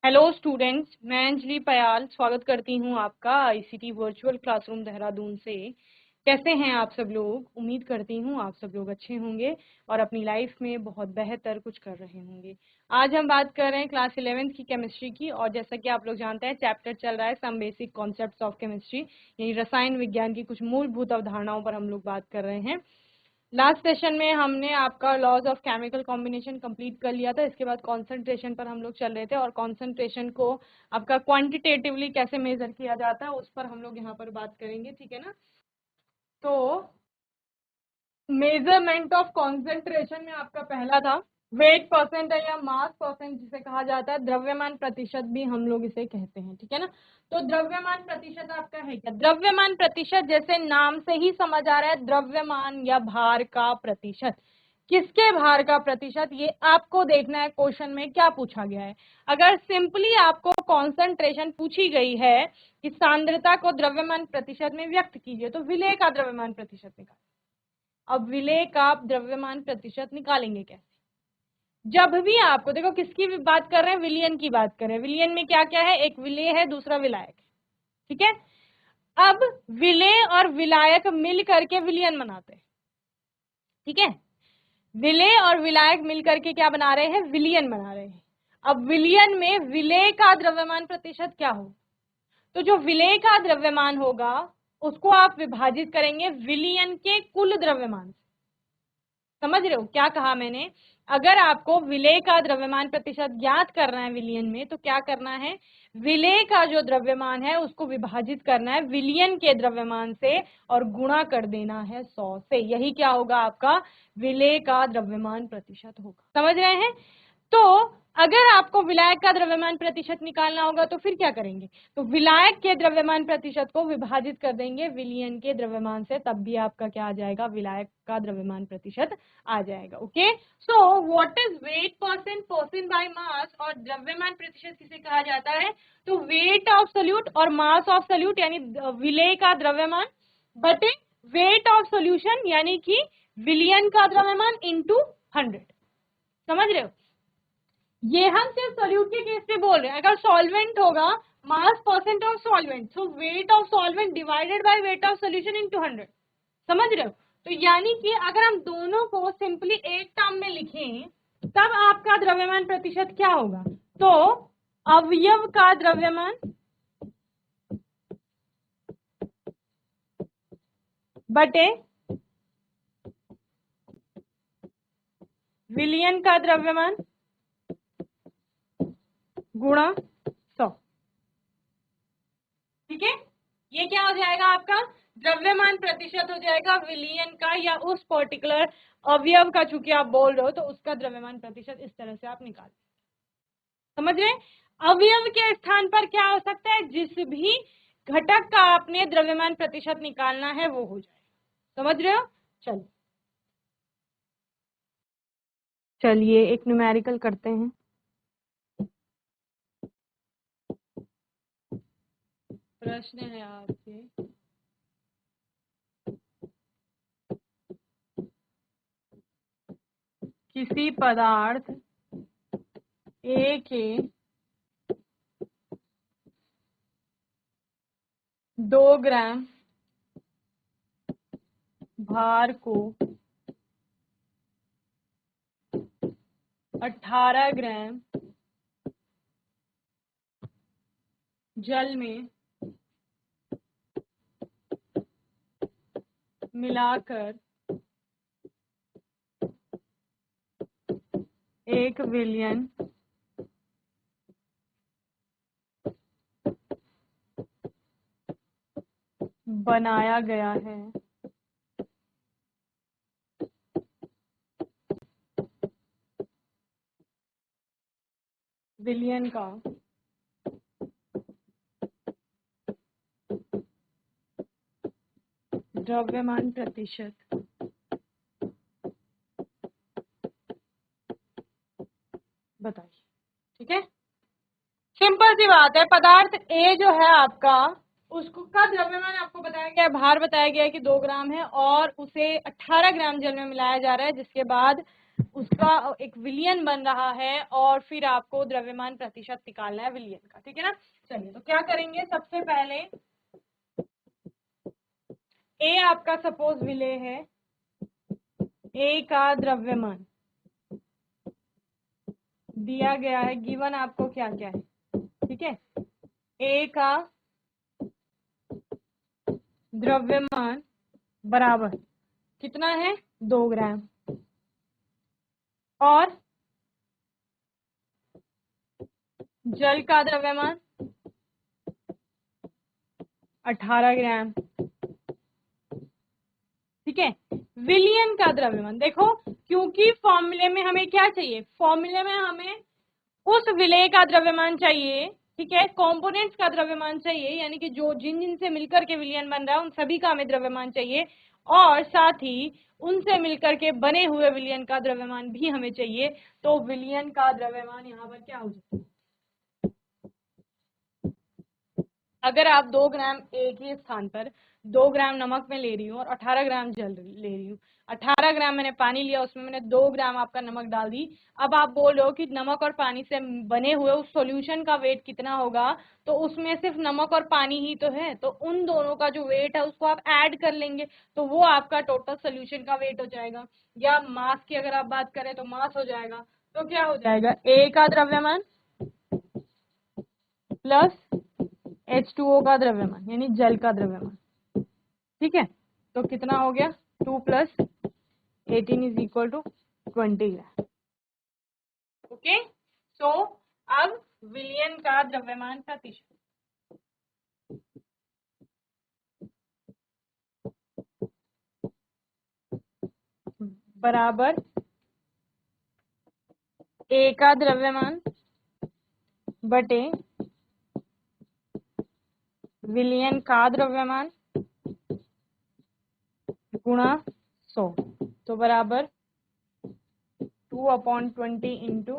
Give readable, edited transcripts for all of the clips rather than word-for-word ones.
Hello students, मैं अंजलि पयाल स्वागत करती हूँ आपका आईसीटी वर्चुअल क्लासरूम देहरादून से। कैसे हैं आप सब लोग? उम्मीद करती हूँ आप सब लोग अच्छे होंगे और अपनी लाइफ में बहुत बेहतर कुछ कर रहे होंगे। आज हम बात कर रहे हैं क्लास 11th की केमिस्ट्री की, और जैसा कि आप लोग जानते हैं चैप्टर चल रहा है some basic concepts of chemistry, यानी रसायन विज्ञान की कुछ मूलभूत अवधारणाओं पर हम लोग बात कर रहे हैं। लास्ट सेशन में हमने आपका laws of chemical combination complete कर लिया था। इसके बाद कॉन्सेंट्रेशन पर हम लोग चल रहे थे, और कॉन्सेंट्रेशन को आपका क्वांटिटेटिवली कैसे मेजर किया जाता है उस पर हम लोग यहाँ पर बात करेंगे, ठीक है ना। तो मेजरमेंट ऑफ कॉन्सेंट्रेशन में आपका पहला था वेट परसेंट है या मास परसेंट जिसे कहा जाता है, द्रव्यमान प्रतिशत भी हम लोग इसे कहते हैं, ठीक है ना। तो द्रव्यमान प्रतिशत आपका है क्या? द्रव्यमान प्रतिशत जैसे नाम से ही समझ आ रहा है, द्रव्यमान या भार का प्रतिशत। किसके भार का प्रतिशत, ये आपको देखना है क्वेश्चन में क्या पूछा गया है। अगर सिंपली आपको कॉन्सेंट्रेशन पूछी गई है कि सांद्रता को द्रव्यमान प्रतिशत में व्यक्त कीजिए, तो विलेय का द्रव्यमान प्रतिशत निकाल। अब विलेय का द्रव्यमान प्रतिशत निकालेंगे कैसे? जब भी आपको देखो, किसकी भी बात कर रहे हैं, विलयन की बात कर रहे हैं। विलयन में क्या क्या है? एक विलेय है, दूसरा विलायक है, ठीक है। अब विलेय और विलायक मिल करके विलयन बनाते हैं, ठीक है। विलेय और विलायक मिल करके क्या बना रहे हैं? विलयन बना रहे हैं। अब विलयन में विलेय का द्रव्यमान प्रतिशत क्या हो, तो जो विलेय का द्रव्यमान होगा उसको आप विभाजित करेंगे विलयन के कुल द्रव्यमान से। समझ रहे हो क्या कहा मैंने? अगर आपको विलेय का द्रव्यमान प्रतिशत ज्ञात करना है विलयन में, तो क्या करना है? विलेय का जो द्रव्यमान है उसको विभाजित करना है विलयन के द्रव्यमान से और गुणा कर देना है 100 से। यही क्या होगा? आपका विलेय का द्रव्यमान प्रतिशत होगा। समझ रहे हैं? तो अगर आपको विलायक का द्रव्यमान प्रतिशत निकालना होगा तो फिर क्या करेंगे? तो विलायक के द्रव्यमान प्रतिशत को विभाजित कर देंगे विलयन के द्रव्यमान से, तब भी आपका क्या आ जाएगा? विलायक का द्रव्यमान प्रतिशत आ जाएगा। Okay, so what is wait percent percent by mass, और द्रव्यमान प्रतिशत किसे कहा जाता है? तो वेट ऑफ सोल्यूट और मास ऑफ सोल्यूट यानी विलेय का द्रव्यमान बटे वेट ऑफ सोल्यूशन यानी कि विलयन का द्रव्यमान इंटू 100। समझ रहे हो? ये हम सिर्फ सोल्यूट के केस पे बोल रहे हैं। अगर सॉल्वेंट होगा, मास percent of solvent, so weight of solvent divided by weight of solution into 100। समझ रहे हो? तो यानी कि अगर हम दोनों को सिंपली एक टर्म में लिखें तब आपका द्रव्यमान प्रतिशत क्या होगा? तो अवयव का द्रव्यमान बटे विलयन का द्रव्यमान गुणा 100। ठीक है, ये क्या हो जाएगा? आपका द्रव्यमान प्रतिशत हो जाएगा विलयन का या उस पर्टिकुलर अवयव का, चूंकि आप बोल रहे हो तो उसका द्रव्यमान प्रतिशत इस तरह से आप निकाल। समझ रहे? अवयव के स्थान पर क्या हो सकता है? जिस भी घटक का आपने द्रव्यमान प्रतिशत निकालना है वो हो जाएगा। समझ रहे हो? चलिए एक न्यूमेरिकल करते हैं। प्रश्न है आपसे, किसी पदार्थ ए के 2 ग्राम भार को 18 ग्राम जल में मिलाकर एक विलयन बनाया गया है। विलयन का द्रव्यमान प्रतिशत बताइए। ठीक है, सिंपल सी बात है। पदार्थ ए जो है आपका, उसको का द्रव्यमान आपको बताया गया है, भार बताया गया है कि 2 ग्राम है, और उसे 18 ग्राम जल में मिलाया जा रहा है, जिसके बाद उसका एक विलयन बन रहा है और फिर आपको द्रव्यमान प्रतिशत निकालना है विलयन का, ठीक है ना। चलिए तो क्या करेंगे, सबसे पहले ए आपका सपोज विलेय है, ए का द्रव्यमान दिया गया है, गिवन आपको क्या क्या है, ठीक है। ए का द्रव्यमान बराबर कितना है, 2 ग्राम, और जल का द्रव्यमान 18 ग्राम, ठीक है। विलयन का द्रव्यमान देखो, क्योंकि फॉर्मूले में हमें क्या चाहिए, फॉर्मूले में हमें उस विलेय का द्रव्यमान चाहिए, ठीक है, कंपोनेंट्स का द्रव्यमान चाहिए, यानी कि जो जिन जिन से मिलकर के विलयन बन रहा है उन सभी का हमें द्रव्यमान चाहिए, और साथ ही उनसे मिलकर के बने हुए विलयन का द्रव्यमान भी हमें चाहिए। तो विलयन का द्रव्यमान यहाँ पर क्या हो जाता है, अगर आप 2 ग्राम एक ही स्थान पर 2 ग्राम नमक में ले रही हूँ और 18 ग्राम जल ले रही हूँ, 18 ग्राम मैंने पानी लिया, उसमें मैंने 2 ग्राम आपका नमक डाल दी। अब आप बोल रहे हो कि नमक और पानी से बने हुए उस सॉल्यूशन का वेट कितना होगा, तो उसमें सिर्फ नमक और पानी ही तो है, तो उन दोनों का जो वेट है उसको आप ऐड कर लेंगे, तो वो आपका टोटल सोल्यूशन का वेट हो जाएगा। या मास की अगर आप बात करें तो मास हो जाएगा। तो क्या हो जाएगा, ए का द्रव्यमान प्लस H2O का द्रव्यमान यानी जल का द्रव्यमान, ठीक है। तो कितना हो गया, 2 + 18 is equal to 20 gram, okay. So अब विलयन का द्रव्यमान प्रतिशत बराबर ए का द्रव्यमान बटे विलयन का द्रव्यमान गुणा 100, तो बराबर 2/20 इंटू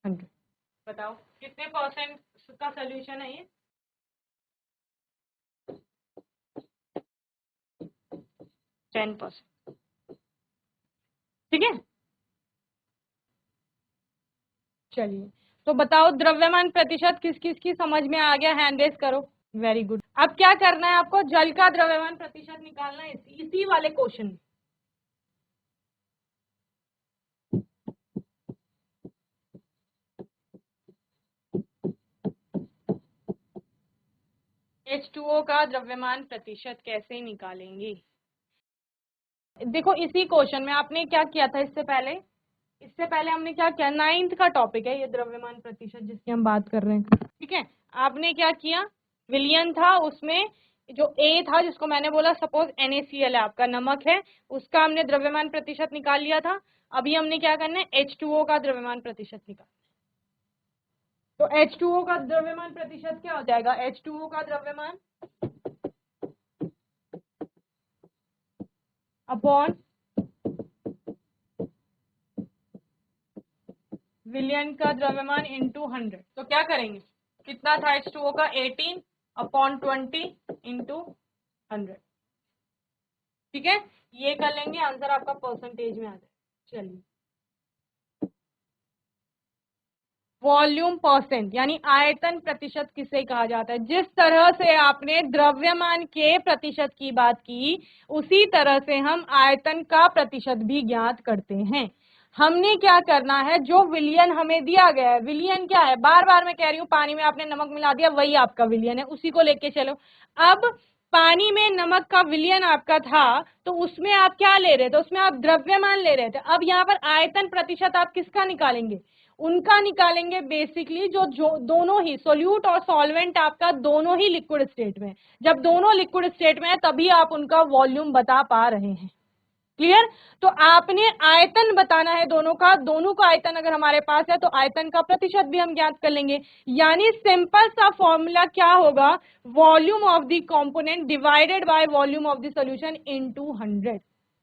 100। बताओ कितने परसेंट का सोल्यूशन है ये, 10%, ठीक है। चलिए तो बताओ द्रव्यमान प्रतिशत किस किस की समझ में आ गया, हैंड रेज करो। Very good. अब क्या करना है आपको, जल का द्रव्यमान प्रतिशत निकालना है इसी वाले क्वेश्चन में। H2O का द्रव्यमान प्रतिशत कैसे निकालेंगे, देखो इसी क्वेश्चन में आपने क्या किया था, इससे पहले हमने क्या किया, 9th का टॉपिक है ये द्रव्यमान प्रतिशत जिसकी हम बात कर रहे हैं, ठीक है। आपने क्या किया, विलयन था, उसमें जो ए था जिसको मैंने बोला सपोज NaCl है आपका नमक है, उसका हमने द्रव्यमान प्रतिशत निकाल लिया था। अभी हमने क्या करना है, H2O का द्रव्यमान प्रतिशत निकाल, तो H2O का द्रव्यमान प्रतिशत क्या हो जाएगा, H2O का द्रव्यमान अपॉन विलयन का द्रव्यमान इंटू 100। तो क्या करेंगे, कितना था H2O का, 18/20 इंटू 100, ठीक है। ये कर लेंगे, आंसर आपका परसेंटेज में आ जाए। चलिए वॉल्यूम परसेंट यानी आयतन प्रतिशत किसे कहा जाता है, जिस तरह से आपने द्रव्यमान के प्रतिशत की बात की उसी तरह से हम आयतन का प्रतिशत भी ज्ञात करते हैं। हमने क्या करना है, जो विलयन हमें दिया गया है, विलयन क्या है, बार बार मैं कह रही हूँ, पानी में आपने नमक मिला दिया वही आपका विलयन है, उसी को लेके चलो। अब पानी में नमक का विलयन आपका था, तो उसमें आप क्या ले रहे थे, उसमें आप द्रव्यमान ले रहे थे। अब यहाँ पर आयतन प्रतिशत आप किसका निकालेंगे, उनका निकालेंगे बेसिकली जो दोनों ही सोल्यूट और सॉल्वेंट आपका दोनों ही लिक्विड स्टेट में, जब दोनों लिक्विड स्टेट में है तभी आप उनका वॉल्यूम बता पा रहे हैं। क्लियर। तो आपने आयतन बताना है दोनों का आयतन अगर हमारे पास है तो आयतन का प्रतिशत भी हम ज्ञात कर लेंगे। यानी सिंपल सा फॉर्मूला क्या होगा, volume of the component divided by volume of the solution into 100,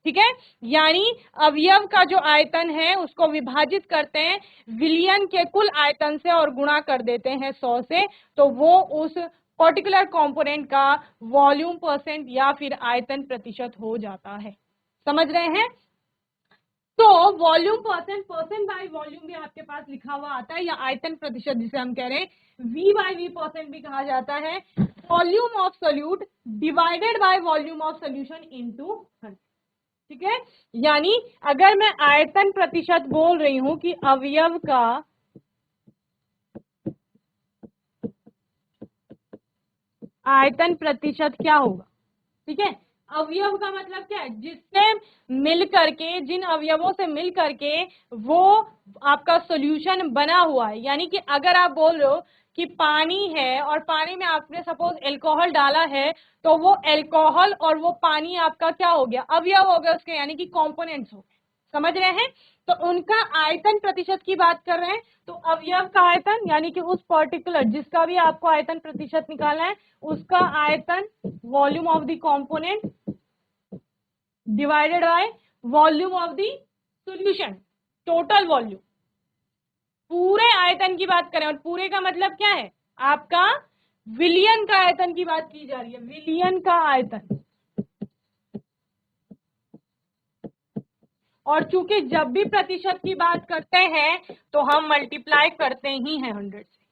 ठीक है। यानी अवयव का जो आयतन है उसको विभाजित करते हैं विलयन के कुल आयतन से और गुणा कर देते हैं 100 से, तो वो उस पर्टिकुलर कंपोनेंट का वॉल्यूम परसेंट या फिर आयतन प्रतिशत हो जाता है। समझ रहे हैं। तो volume percent, percent by volume भी आपके पास लिखा हुआ आता है, या आयतन प्रतिशत जिसे हम कह रहे हैं, V बाय V परसेंट भी कहा जाता है, volume of solute divided by volume of solution into 100। ठीक है, यानी अगर मैं आयतन प्रतिशत बोल रही हूं कि अवयव का आयतन प्रतिशत क्या होगा, ठीक है, अवयव का मतलब क्या है, जिससे मिल करके, जिन अवयवों से मिल करके वो आपका सॉल्यूशन बना हुआ है। यानी कि अगर आप बोल रहे हो कि पानी है और पानी में आपने सपोज एल्कोहल डाला है, तो वो एल्कोहल और वो पानी आपका क्या हो गया, अवयव हो गया उसके, यानी कि कंपोनेंट्स हो गए। समझ रहे हैं, तो उनका आयतन प्रतिशत की बात कर रहे हैं। तो अवयव का आयतन यानी कि उस पर्टिकुलर जिसका भी आपको आयतन प्रतिशत निकालना है, उसका आयतन volume of the component divided by volume of the solution, total volume. पूरे आयतन की बात करें, और पूरे का मतलब क्या है, आपका विलियन का आयतन की बात की जा रही है, विलियन का आयतन। और चूंकि जब भी प्रतिशत की बात करते हैं तो हम मल्टीप्लाई करते ही हैं 100 से।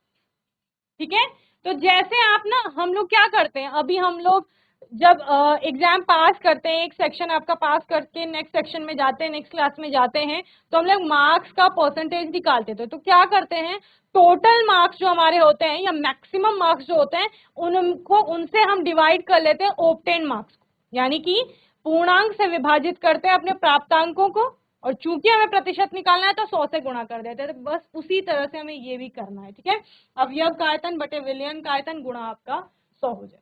ठीक है, तो जैसे आप ना, हम लोग क्या करते हैं, अभी हम लोग जब एग्जाम पास करते हैं, एक सेक्शन आपका पास करके नेक्स्ट सेक्शन में जाते हैं, नेक्स्ट क्लास में जाते हैं, तो हम लोग मार्क्स का परसेंटेज निकालते थे। तो क्या करते हैं, टोटल मार्क्स जो हमारे होते हैं या मैक्सिमम मार्क्स जो होते हैं, उनको उनसे हम डिवाइड कर लेते हैं ऑब्टेन मार्क्स को, यानी कि पूर्णांक से विभाजित करते हैं अपने प्राप्तांकों को, और चूंकि हमें प्रतिशत निकालना है तो 100 से गुणा कर देते हैं। तो बस उसी तरह से हमें ये भी करना है। ठीक है, अवयव का आयतन बटे विलयन का आयतन गुणा आपका 100 हो जाए।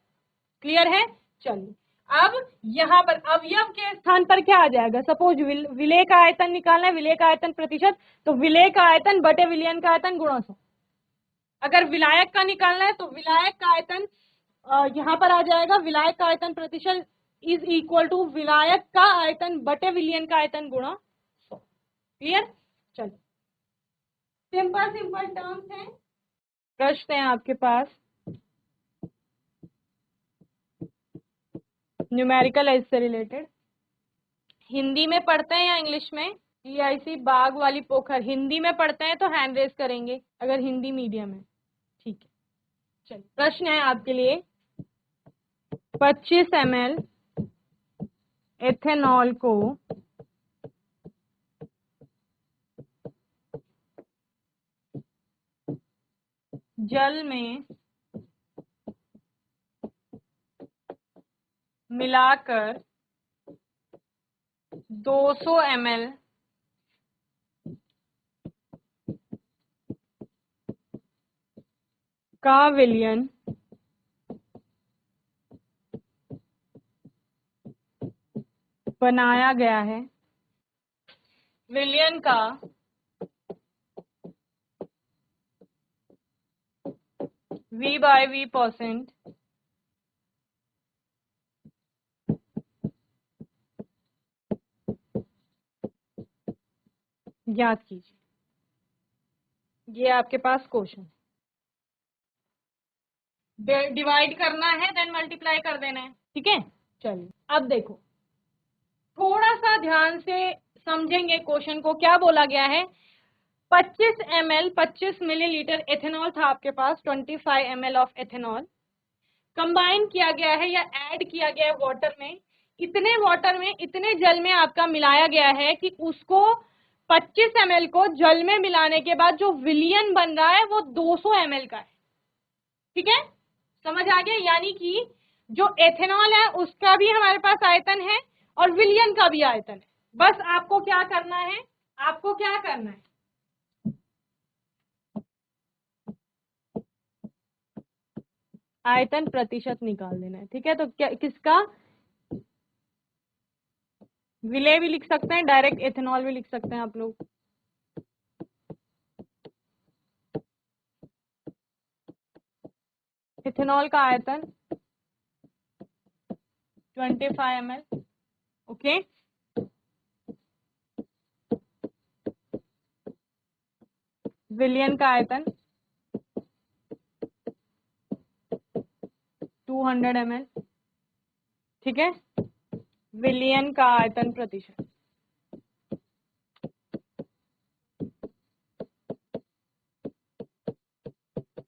क्लियर है, चलिए अब यहाँ पर अवयव के स्थान पर क्या आ जाएगा, सपोज विलय का आयतन निकालना है, विलय का आयतन प्रतिशत, तो विलय का आयतन बटे विलयन का आयतन गुणा 100। अगर विलायक का निकालना है तो विलायक का आयतन यहाँ पर आ जाएगा, विलायक का आयतन प्रतिशत इज इक्वल टू विलायक का आयतन बटे विलयन का आयतन गुणा 100। क्लियर, चलिए सिंपल सिंपल टर्म्स हैं। प्रश्न है आपके पास न्यूमेरिकल एज से रिलेटेड, हिंदी में पढ़ते हैं या इंग्लिश में? PIC बाग वाली पोखर, हिंदी में पढ़ते हैं तो हैंड रेज करेंगे अगर हिंदी मीडियम है। ठीक है, चलिए प्रश्न है आपके लिए, 25 ml एथेनॉल को जल में मिलाकर 200 ml का विलयन बनाया गया है। विलयन का V/V% ज्ञात कीजिए। ये आपके पास क्वेश्चन, डिवाइड करना है देन मल्टीप्लाई कर देना है। ठीक है, चलिए अब देखो, थोड़ा सा ध्यान से समझेंगे क्वेश्चन को। क्या बोला गया है, 25 ml 25 मिलीलीटर एथेनॉल था आपके पास, 25 ml ऑफ एथेनॉल कंबाइन किया गया है या ऐड किया गया है वाटर में। इतने वाटर में, इतने जल में आपका मिलाया गया है कि उसको 25 ml को जल में मिलाने के बाद जो विलियन बन रहा है वो 200 ml का है। ठीक है, समझ आ गया, यानी कि जो एथेनॉल है उसका भी हमारे पास आयतन है और विलियन का भी आयतन है। बस आपको क्या करना है, आपको क्या करना है, आयतन प्रतिशत निकाल देना है। ठीक है, तो क्या किसका, विलय भी लिख सकते हैं, डायरेक्ट एथेनॉल भी लिख सकते हैं आप लोग। इथेनॉल का आयतन 25 ml, ओके। विलियन का आयतन 200 ml। ठीक है, विलियन का आयतन प्रतिशत,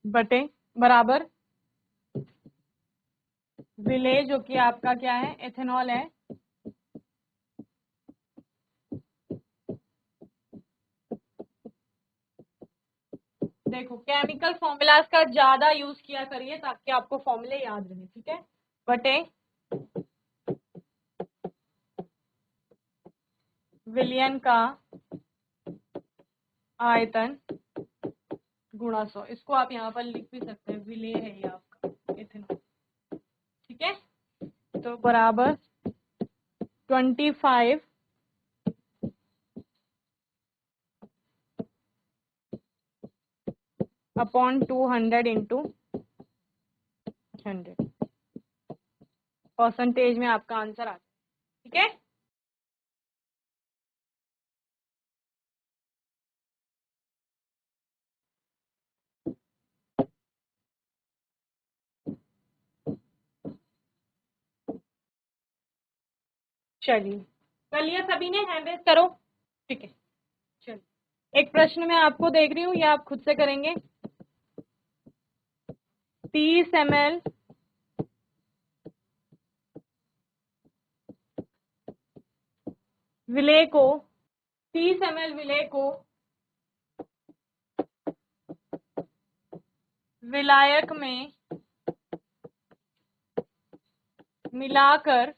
बटे बराबर विलेय जो कि आपका क्या है, एथेनॉल है। देखो केमिकल फॉर्मूलाज का ज्यादा यूज किया करिए ताकि आपको फॉर्मूले याद रहे, ठीक है। बटे विलयन का आयतन गुणा 100। इसको आप यहाँ पर लिख भी सकते हैं, विलेय है ये आपका इथेनॉल, ठीक है। तो बराबर 25 अपॉन 200 इंटू 100 परसेंटेज में आपका आंसर आता है, ठीक है। चलिए कर लिया सभी ने, हैंड रेज करो, ठीक है। चलिए एक प्रश्न मैं आपको देख रही हूँ, ये आप खुद से करेंगे। 30 ml विलेय को 30 ml विलेय को विलायक में मिलाकर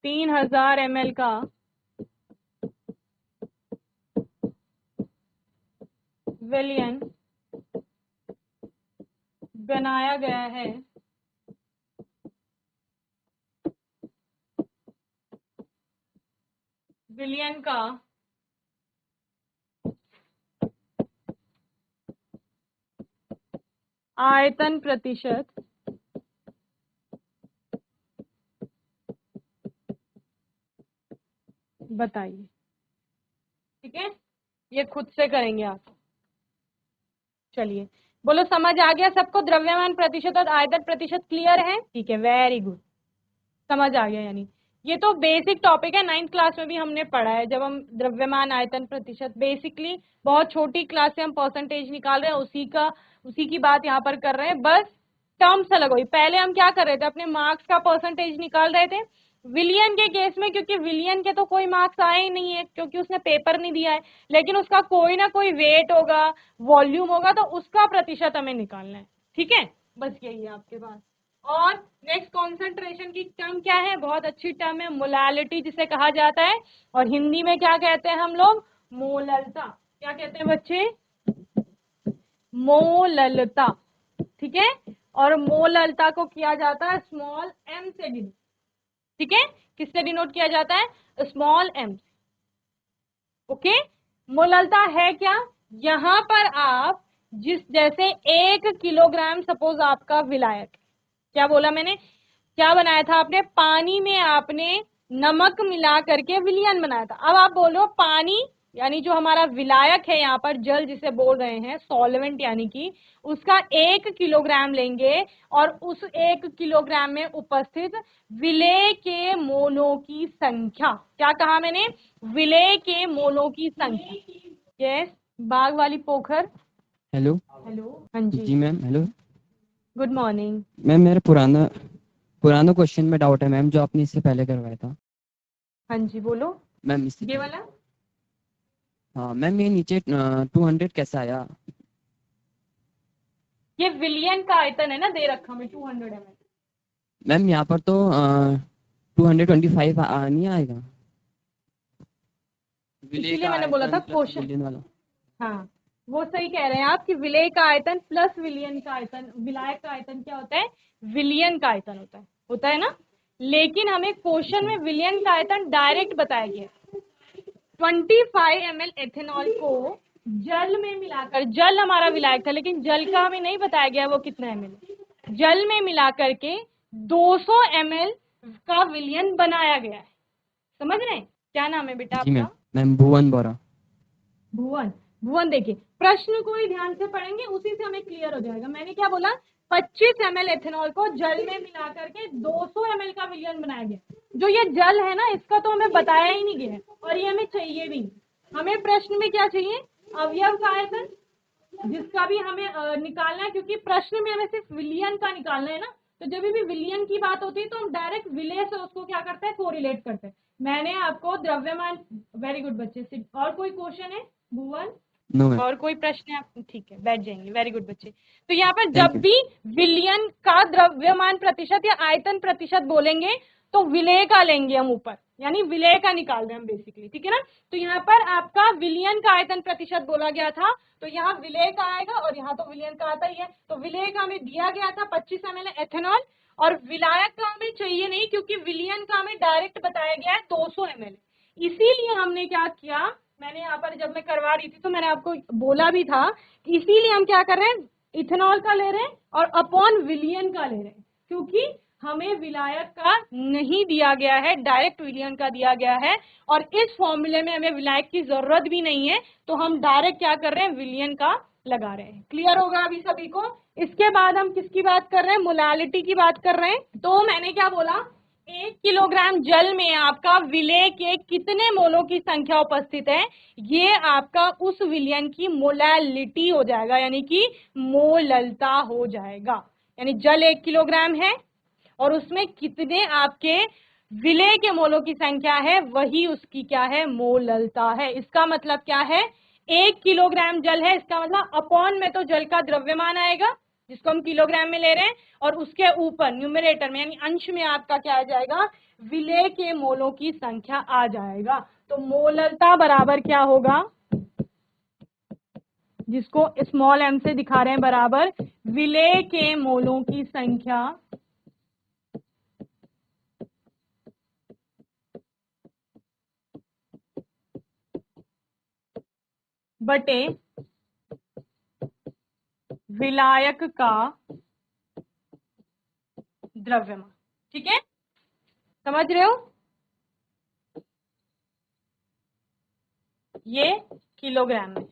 3000 ml का विलयन बनाया गया है। विलयन का आयतन प्रतिशत बताइए, ठीक है। ये खुद से करेंगे आप। चलिए बोलो समझ आ गया सबको? द्रव्यमान प्रतिशत और आयतन प्रतिशत क्लियर है? ठीक है, वेरी गुड, समझ आ गया। यानी ये तो बेसिक टॉपिक है, 9th क्लास में भी हमने पढ़ा है, जब हम द्रव्यमान आयतन प्रतिशत, बेसिकली बहुत छोटी क्लास से हम परसेंटेज निकाल रहे हैं, उसी की बात यहाँ पर कर रहे हैं, बस टर्म्स अलग हुई। पहले हम क्या कर रहे थे, अपने मार्क्स का परसेंटेज निकाल रहे थे। विलियन के केस में क्योंकि विलियन के तो कोई मार्क्स आए ही नहीं है क्योंकि उसने पेपर नहीं दिया है, लेकिन उसका कोई ना कोई वेट होगा, वॉल्यूम होगा, तो उसका प्रतिशत हमें निकालना है, ठीक है। बस यही है आपके पास। और नेक्स्ट कॉन्सेंट्रेशन की टर्म क्या है, बहुत अच्छी टर्म है, मोलालिटी जिसे कहा जाता है, और हिंदी में क्या कहते हैं हम लोग, मोललता। क्या कहते हैं बच्चे, मोललता, ठीक है। और मोललता को किया जाता है स्मॉल m से डिनोट, ठीक है। किससे डिनोट किया जाता है, स्मॉल m। ओके, मोललता है क्या, यहां पर आप जैसे 1 किलोग्राम सपोज आपका विलायक, क्या बोला मैंने, क्या बनाया था आपने, पानी में आपने नमक मिला करके विलयन बनाया था। अब आप बोल रहे हो पानी यानी जो हमारा विलायक है, यहाँ पर जल जिसे बोल रहे हैं, सॉल्वेंट, यानी कि उसका 1 किलोग्राम लेंगे और उस 1 किलोग्राम में उपस्थित विलेय के मोलों की संख्या, क्या कहा मैंने, विलेय के मोलों की संख्या। यस, बाग वाली पोखर। हेलो। हेलो, हाँ जी जी ma'am, hello good morning. Ma'am. मेरा पुराना क्वेश्चन में डाउट है मैम, जो आपने इससे पहले करवाया था। हाँ जी बोलो, मैम ये वाला। हाँ मैम, ये नीचे 200 कैसा आया? ये विलियन का आयतन है ना, दे रखा मैं 200 ml। मैम यहाँ पर तो 225 नहीं आएगा, विलेय इसीलिए का मैंने बोला था आयतन प्लस क्वेश्चन, विलियन वाला। हाँ वो सही कह रहे हैं आप कि विलेय का आयतन प्लस विलियन का आयतन, विलायक का आयतन क्या होता है, विलियन का आयतन होता है ना। लेकिन हमें क्वेश्चन में विलियन का आयतन डायरेक्ट बताया गया, 25 ml एथेनॉल को जल में मिलाकर, जल हमारा विलायक था लेकिन जल का हमें नहीं बताया गया वो कितना ml, जल में मिला करके 200 ml का विलयन बनाया गया है। समझ रहे हैं? क्या नाम है बेटा जी मैम, आपका? मैम भुवन बोरा। भुवन। भुवन देखिए प्रश्न को ही ध्यान से पढ़ेंगे, उसी से हमें क्लियर हो जाएगा। मैंने क्या बोला, 25 ml एथेनॉल को जल में मिला करके 200 ml का विलयन बनाया गया। जो ये जल है ना, इसका तो हमें बताया ही नहीं गया है और ये हमें चाहिए भी नहीं। हमें प्रश्न में क्या चाहिए, अवयव का आयतन, जिसका भी हमें निकालना है, क्योंकि प्रश्न में हमें सिर्फ विलयन का निकालना है ना, तो जब भी विलयन की बात होती है तो हम डायरेक्ट विलय से उसको क्या करते हैं, कोरिलेट करते हैं। मैंने आपको द्रव्यमान, वेरी गुड बच्चे। और कोई क्वेश्चन है भुवन? No ma'am. और कोई प्रश्न है आप? ठीक है, बैठ जाएंगे। वेरी गुड बच्चे। तो यहाँ पर Thank जब you. भी विलयन का द्रव्यमान प्रतिशत या आयतन प्रतिशत बोलेंगे तो विलय का लेंगे हम ऊपर, यानी विलय का निकाल रहे हैं हम बेसिकली, ठीक है ना। तो यहाँ पर आपका विलयन का आयतन प्रतिशत बोला गया था, तो यहाँ विलय का आएगा और यहाँ तो विलयन का आता ही है। तो विलय का हमें दिया गया था 25 ml एथेनॉल, और विलायक का हमें चाहिए नहीं, क्योंकि विलयन का हमें डायरेक्ट बताया गया है 200 ml। इसीलिए हमने क्या किया, मैंने यहाँ पर जब मैं करवा रही थी तो मैंने आपको बोला भी था, इसीलिए हम क्या कर रहे हैं, इथेनॉल का ले रहे हैं और अपॉन विलयन का ले रहे हैं, क्योंकि हमें विलायक का नहीं दिया गया है, डायरेक्ट विलयन का दिया गया है, और इस फॉर्मूले में हमें विलायक की जरूरत भी नहीं है, तो हम डायरेक्ट क्या कर रहे हैं, विलयन का लगा रहे हैं। क्लियर होगा अभी सभी को? इसके बाद हम किसकी बात कर रहे हैं, मोलालिटी की बात कर रहे हैं। तो मैंने क्या बोला, 1 किलोग्राम जल में आपका विलय के कितने मोलों की संख्या उपस्थित है, ये आपका उस विलयन की मोलालिटी हो जाएगा, यानी कि मोललता हो जाएगा। यानी जल 1 किलोग्राम है और उसमें कितने आपके विलय के मोलों की संख्या है, वही उसकी क्या है, मोललता है। इसका मतलब क्या है, 1 किलोग्राम जल है, इसका मतलब अपॉन में तो जल का द्रव्यमान आएगा जिसको हम किलोग्राम में ले रहे हैं, और उसके ऊपर न्यूमरेटर में यानी अंश में आपका क्या आ जाएगा, विलय के मोलों की संख्या आ जाएगा। तो मोललता बराबर क्या होगा, जिसको स्मॉल m से दिखा रहे हैं, बराबर विलय के मोलों की संख्या बटे विलायक का द्रव्यमान। ठीक है, समझ रहे हो? ये किलोग्राम में,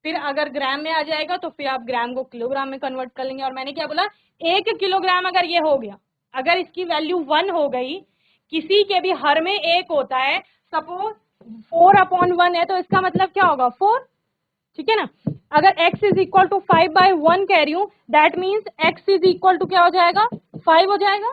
फिर अगर ग्राम में आ जाएगा तो फिर आप ग्राम को किलोग्राम में कन्वर्ट कर लेंगे। और मैंने क्या बोला, 1 किलोग्राम अगर ये हो गया, अगर इसकी वैल्यू 1 हो गई, किसी के भी हर में 1 होता है, सपोज 4/1 है, तो इसका मतलब क्या होगा, 4। ठीक है ना। अगर x इज इक्वल टू 5/1 कह रही हूं, that means x is equal to क्या हो जाएगा, 5 हो जाएगा।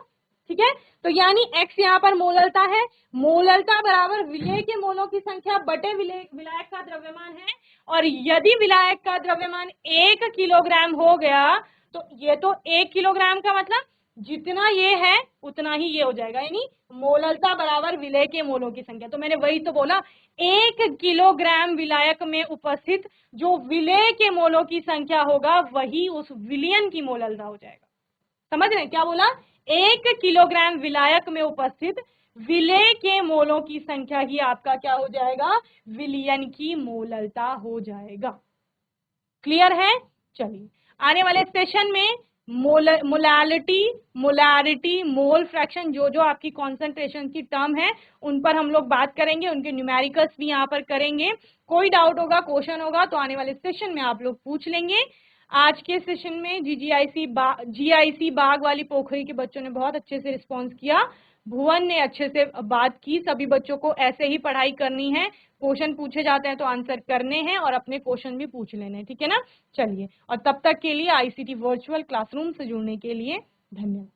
ठीक है, तो यानी x यहाँ पर मोललता है, मोललता बराबर विलय के मोलों की संख्या बटे विलायक का द्रव्यमान है। और यदि विलायक का द्रव्यमान 1 किलोग्राम हो गया, तो ये तो 1 किलोग्राम का मतलब जितना ये है उतना ही ये हो जाएगा, यानी मोललता बराबर विलय के मोलों की संख्या। तो मैंने वही तो बोला, 1 किलोग्राम विलायक में उपस्थित जो विलय के मोलों की संख्या होगा, वही उस विलयन की मोललता हो जाएगा। समझ रहे हैं क्या बोला, 1 किलोग्राम विलायक में उपस्थित विलय के मोलों की संख्या ही आपका क्या हो जाएगा, विलयन की मोललता हो जाएगा। क्लियर है? चलिए, आने वाले सेशन में मोलालिटी, मोलारिटी, मोल फ्रैक्शन, जो जो आपकी कॉन्सेंट्रेशन की टर्म है उन पर हम लोग बात करेंगे, उनके न्यूमेरिकल्स भी यहाँ पर करेंगे। कोई डाउट होगा, क्वेश्चन होगा तो आने वाले सेशन में आप लोग पूछ लेंगे। आज के सेशन में जीआईसी बाग वाली पोखरी के बच्चों ने बहुत अच्छे से रिस्पॉन्स किया, भुवन ने अच्छे से बात की। सभी बच्चों को ऐसे ही पढ़ाई करनी है, क्वेश्चन पूछे जाते हैं तो आंसर करने हैं और अपने क्वेश्चन भी पूछ लेने हैं। ठीक है ना। चलिए, और तब तक के लिए आईसीटी वर्चुअल क्लासरूम से जुड़ने के लिए धन्यवाद।